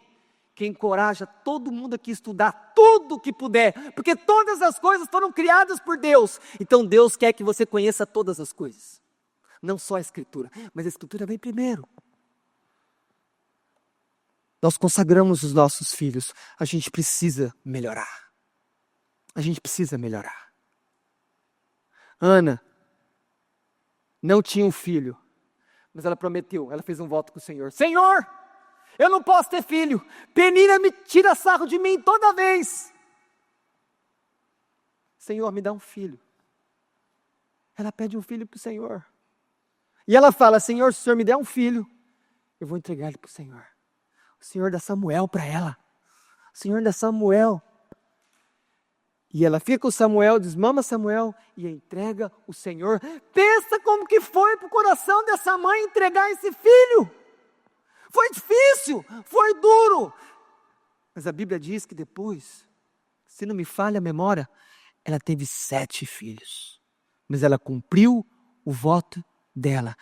que encoraja todo mundo aqui a estudar tudo que puder, porque todas as coisas foram criadas por Deus. Então Deus quer que você conheça todas as coisas, não só a Escritura, mas a Escritura vem primeiro. Nós consagramos os nossos filhos, a gente precisa melhorar. Ana não tinha um filho, mas ela prometeu, ela fez um voto com o Senhor. Senhor, eu não posso ter filho. Penina me tira sarro de mim toda vez. Senhor, me dá um filho. Ela pede um filho para o Senhor. E ela fala, Senhor, se o Senhor me der um filho, eu vou entregar ele para o Senhor. O Senhor dá Samuel para ela. O Senhor dá Samuel. E ela fica com Samuel, desmama Samuel e entrega o Senhor. Pensa como que foi para o coração dessa mãe entregar esse filho. Foi difícil, foi duro. Mas a Bíblia diz que depois, se não me falha a memória, ela teve 7 filhos. Mas ela cumpriu o voto dela.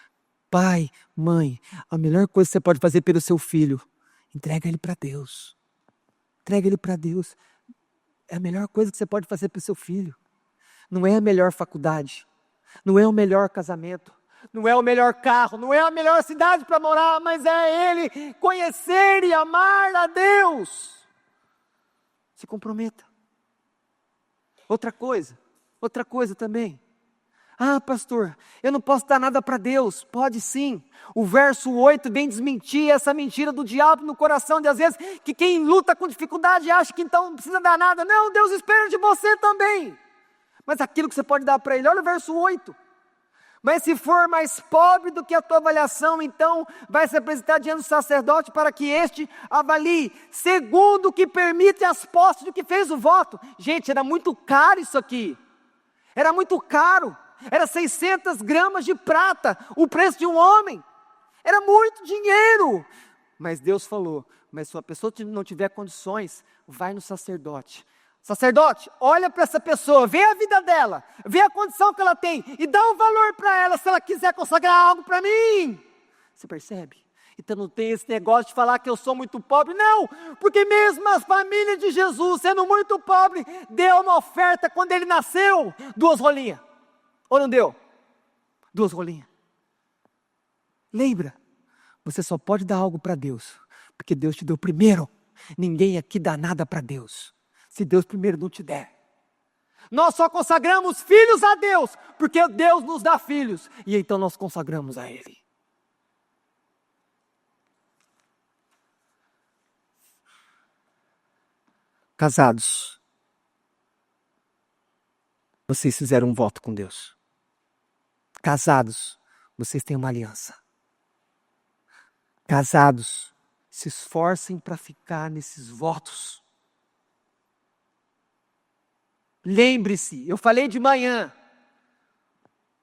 Pai, mãe, a melhor coisa que você pode fazer pelo seu filho, entrega ele para Deus. Entrega ele para Deus. É a melhor coisa que você pode fazer para o seu filho. Não é a melhor faculdade, não é o melhor casamento, não é o melhor carro, não é a melhor cidade para morar, mas é ele conhecer e amar a Deus. Se comprometa. Outra coisa também. Ah, pastor, eu não posso dar nada para Deus. Pode sim. O verso 8 vem desmentir essa mentira do diabo no coração de às vezes, que quem luta com dificuldade acha que então não precisa dar nada. Não, Deus espera de você também. Mas aquilo que você pode dar para Ele, olha o verso 8. Mas se for mais pobre do que a tua avaliação, então vai se apresentar diante do sacerdote para que este avalie, segundo o que permite as posses do que fez o voto. Gente, era muito caro isso aqui. Era muito caro. Era 600 gramas de prata, o preço de um homem. Era muito dinheiro. Mas Deus falou, mas se a pessoa não tiver condições, vai no sacerdote. Sacerdote, olha para essa pessoa, vê a vida dela, vê a condição que ela tem e dá um valor para ela se ela quiser consagrar algo para mim. Você percebe? Então não tem esse negócio de falar que eu sou muito pobre. Não, porque mesmo a família de Jesus, sendo muito pobre, deu uma oferta quando ele nasceu, 2 rolinhas. Ou não deu? 2 rolinhas. Lembra, você só pode dar algo para Deus, porque Deus te deu primeiro. Ninguém aqui dá nada para Deus, se Deus primeiro não te der. Nós só consagramos filhos a Deus, porque Deus nos dá filhos, e então nós consagramos a Ele. Casados, vocês fizeram um voto com Deus. Casados, vocês têm uma aliança. Casados, se esforcem para ficar nesses votos. Lembre-se, eu falei de manhã,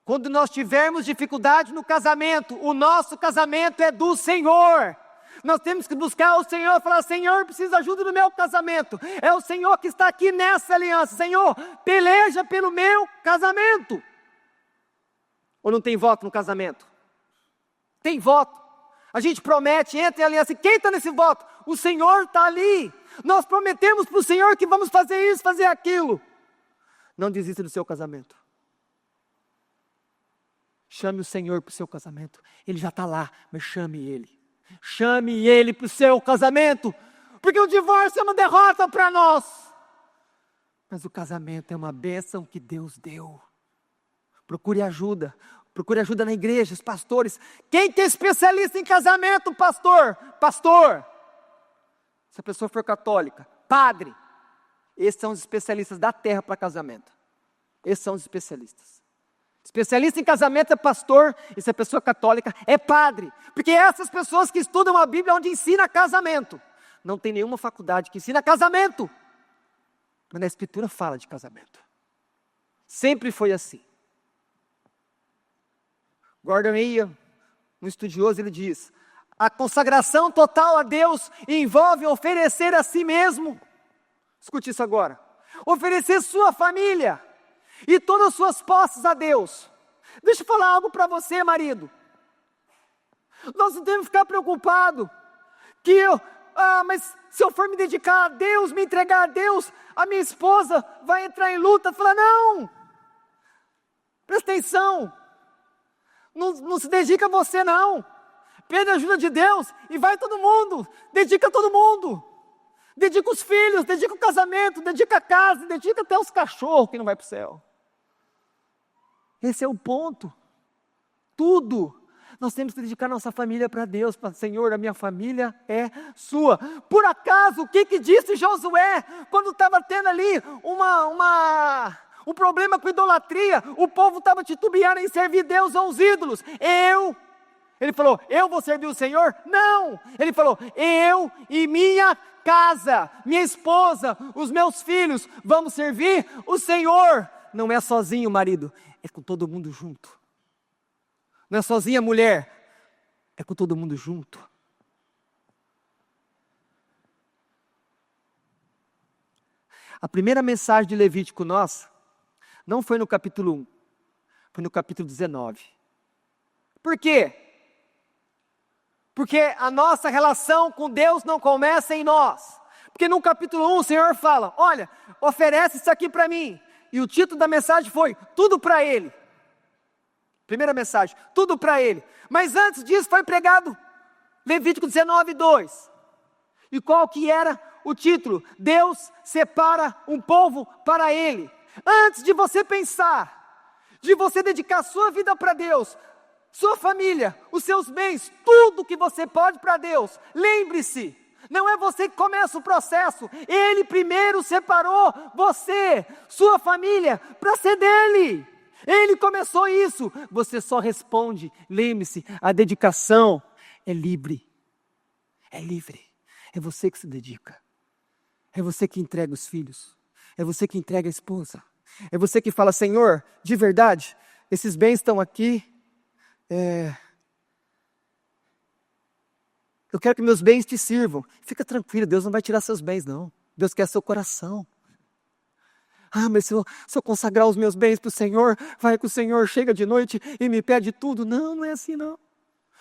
quando nós tivermos dificuldade no casamento, o nosso casamento é do Senhor. Nós temos que buscar o Senhor e falar, Senhor, preciso de ajuda no meu casamento. É o Senhor que está aqui nessa aliança. Senhor, peleja pelo meu casamento. Ou não tem voto no casamento? Tem voto. A gente promete, entra em aliança. E quem está nesse voto? O Senhor está ali. Nós prometemos para o Senhor que vamos fazer isso, fazer aquilo. Não desista do seu casamento. Chame o Senhor para o seu casamento. Ele já está lá, mas chame Ele. Chame Ele para o seu casamento. Porque o divórcio é uma derrota para nós. Mas o casamento é uma bênção que Deus deu. Procure ajuda. Procure ajuda na igreja, os pastores. Quem que é especialista em casamento, pastor? Pastor. Se a pessoa for católica, padre. Esses são os especialistas da terra para casamento. Esses são os especialistas. Especialista em casamento é pastor, e se a pessoa é católica é padre. Porque essas pessoas que estudam a Bíblia onde ensina casamento. Não tem nenhuma faculdade que ensina casamento. Mas na Escritura fala de casamento. Sempre foi assim. Gordon Ian, um estudioso, ele diz: a consagração total a Deus envolve oferecer a si mesmo. Escute isso agora. Oferecer sua família e todas as suas posses a Deus. Deixa eu falar algo para você, marido. Nós não temos que ficar preocupados que mas se eu for me dedicar a Deus, me entregar a Deus, a minha esposa vai entrar em luta. Fala, não, presta atenção, não se dedica a você não, pede a ajuda de Deus e vai todo mundo, dedica todo mundo, dedica os filhos, dedica o casamento, dedica a casa, dedica até os cachorros que não vai para o céu. Esse é o ponto, tudo. Nós temos que dedicar nossa família para Deus, para Senhor, a minha família é sua. Por acaso, o que disse Josué, quando estava tendo ali um problema com idolatria, o povo estava titubeando em servir Deus aos ídolos. Ele falou, eu vou servir o Senhor? Não, ele falou, eu e minha casa, minha esposa, os meus filhos, vamos servir o Senhor. Não é sozinho, marido, é com todo mundo junto. Não é sozinha, mulher, é com todo mundo junto. A primeira mensagem de Levítico nossa, não foi no capítulo 1, foi no capítulo 19. Por quê? Porque a nossa relação com Deus não começa em nós. Porque no capítulo 1 o Senhor fala, olha, oferece isso aqui para mim. E o título da mensagem foi, tudo para Ele. Primeira mensagem, tudo para Ele. Mas antes disso foi pregado Levítico 19:2. E qual que era o título? Deus separa um povo para Ele. Antes de você pensar, de você dedicar sua vida para Deus, sua família, os seus bens, tudo que você pode para Deus, lembre-se, não é você que começa o processo. Ele primeiro separou você, sua família, para ser dele. Ele começou isso, você só responde. Lembre-se, a dedicação é livre. É livre. É você que se dedica. É você que entrega os filhos. É você que entrega a esposa. É você que fala, Senhor, de verdade, esses bens estão aqui. Eu quero que meus bens te sirvam. Fica tranquilo, Deus não vai tirar seus bens, não. Deus quer seu coração. Mas se eu consagrar os meus bens para o Senhor, vai que o Senhor chega de noite e me pede tudo. Não, não é assim não.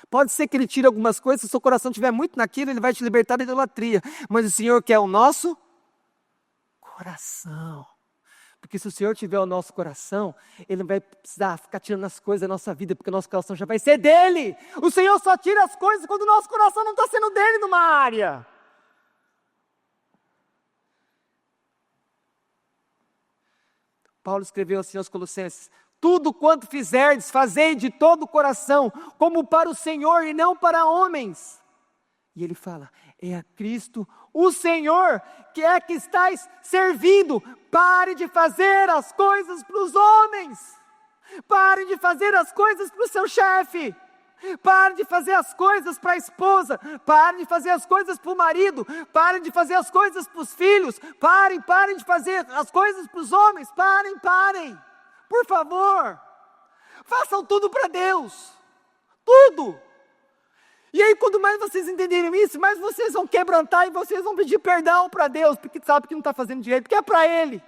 Pode ser que Ele tire algumas coisas, se o seu coração estiver muito naquilo, Ele vai te libertar da idolatria. Mas o Senhor quer o nosso coração. Porque se o Senhor tiver o nosso coração, Ele não vai precisar ficar tirando as coisas da nossa vida, porque o nosso coração já vai ser dEle. O Senhor só tira as coisas quando o nosso coração não está sendo dEle numa área. Paulo escreveu assim aos Colossenses, tudo quanto fizerdes, fazei de todo o coração, como para o Senhor e não para homens. E ele fala, é a Cristo, o Senhor, que é que estáis servindo. Pare de fazer as coisas para os homens. Pare de fazer as coisas para o seu chefe. Pare de fazer as coisas para a esposa. Pare de fazer as coisas para o marido. Pare de fazer as coisas para os filhos. Parem de fazer as coisas para os homens. Parem. Por favor. Façam tudo para Deus. Tudo. E aí, quanto mais vocês entenderem isso, mais vocês vão quebrantar e vocês vão pedir perdão para Deus, porque sabe que não está fazendo direito, porque é para Ele.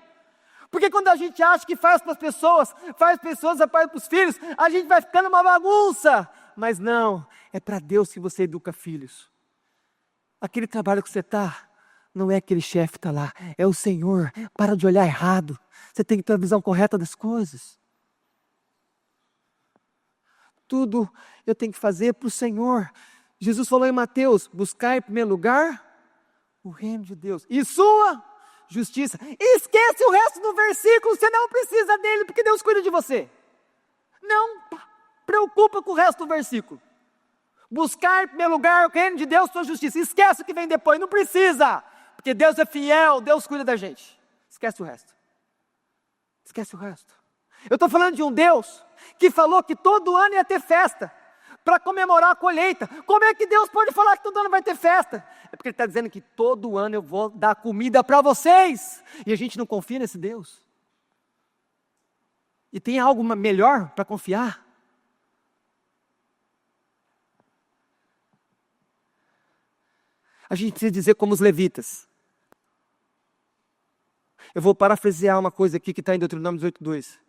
Porque quando a gente acha que faz para as pessoas, faz para os filhos, a gente vai ficando uma bagunça. Mas não, é para Deus que você educa filhos. Aquele trabalho que você está, não é aquele chefe que está lá, é o Senhor. Para de olhar errado. Você tem que ter a visão correta das coisas. Tudo eu tenho que fazer para o Senhor. Jesus falou em Mateus, buscar em primeiro lugar o reino de Deus e sua justiça. Esquece o resto do versículo, você não precisa dele, porque Deus cuida de você. Não preocupa com o resto do versículo. Buscar em primeiro lugar o reino de Deus, sua justiça. Esquece o que vem depois, não precisa, porque Deus é fiel, Deus cuida da gente. Esquece o resto. Esquece o resto. Eu estou falando de um Deus que falou que todo ano ia ter festa para comemorar a colheita. Como é que Deus pode falar que todo ano vai ter festa? É porque Ele está dizendo que todo ano eu vou dar comida para vocês. E a gente não confia nesse Deus. E tem algo melhor para confiar? A gente precisa dizer como os levitas. Eu vou parafrasear uma coisa aqui que está em Deuteronômio 18:2.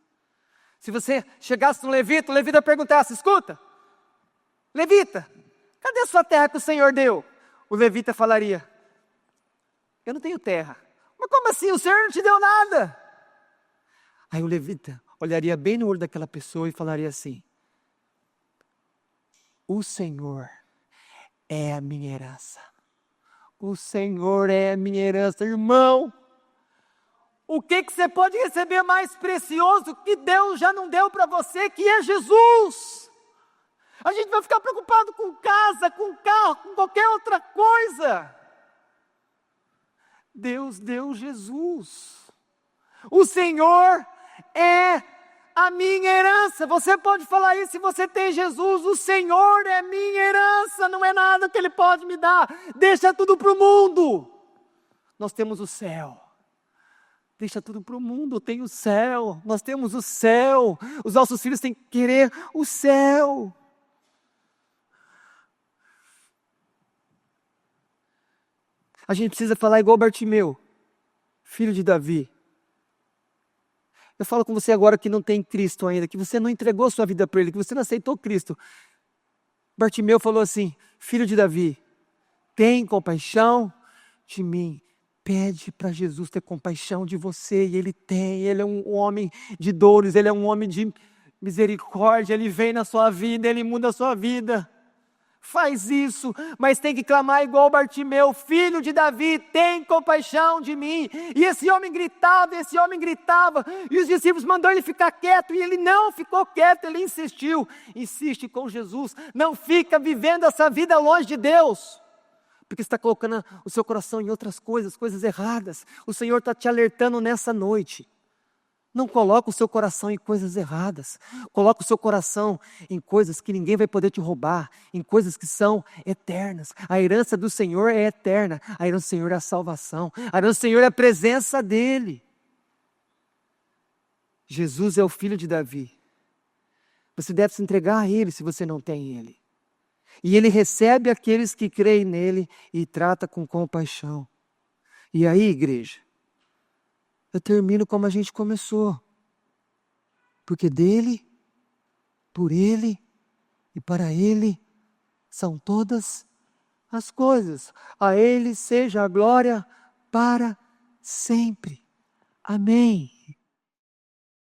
Se você chegasse no levita, o levita perguntasse, escuta, levita, cadê a sua terra que o Senhor deu? O levita falaria, eu não tenho terra. Mas como assim? O Senhor não te deu nada. Aí o levita olharia bem no olho daquela pessoa e falaria assim, o Senhor é a minha herança. O Senhor é a minha herança, irmão. O que você pode receber mais precioso que Deus já não deu para você, que é Jesus? A gente vai ficar preocupado com casa, com carro, com qualquer outra coisa. Deus deu Jesus. O Senhor é a minha herança. Você pode falar isso se você tem Jesus. O Senhor é minha herança, não é nada que Ele pode me dar. Deixa tudo para o mundo. Nós temos o céu. Deixa tudo para o mundo, tem o céu, nós temos o céu, os nossos filhos têm que querer o céu. A gente precisa falar igual Bartimeu, filho de Davi. Eu falo com você agora que não tem Cristo ainda, que você não entregou sua vida para Ele, que você não aceitou Cristo. Bartimeu falou assim, filho de Davi, tem compaixão de mim. Pede para Jesus ter compaixão de você, e Ele tem. Ele é um homem de dores, Ele é um homem de misericórdia, Ele vem na sua vida, Ele muda a sua vida. Faz isso, mas tem que clamar igual Bartimeu, filho de Davi, tem compaixão de mim. E esse homem gritava, e os discípulos mandaram ele ficar quieto, e ele não ficou quieto, ele insistiu. Insiste com Jesus, não fica vivendo essa vida longe de Deus. Porque você está colocando o seu coração em outras coisas, coisas erradas. O Senhor está te alertando nessa noite. Não coloca o seu coração em coisas erradas. Coloca o seu coração em coisas que ninguém vai poder te roubar. Em coisas que são eternas. A herança do Senhor é eterna. A herança do Senhor é a salvação. A herança do Senhor é a presença dEle. Jesus é o filho de Davi. Você deve se entregar a Ele se você não tem Ele. E Ele recebe aqueles que creem nele e trata com compaixão. E aí, igreja, eu termino como a gente começou. Porque dele, por Ele e para Ele são todas as coisas. A Ele seja a glória para sempre. Amém.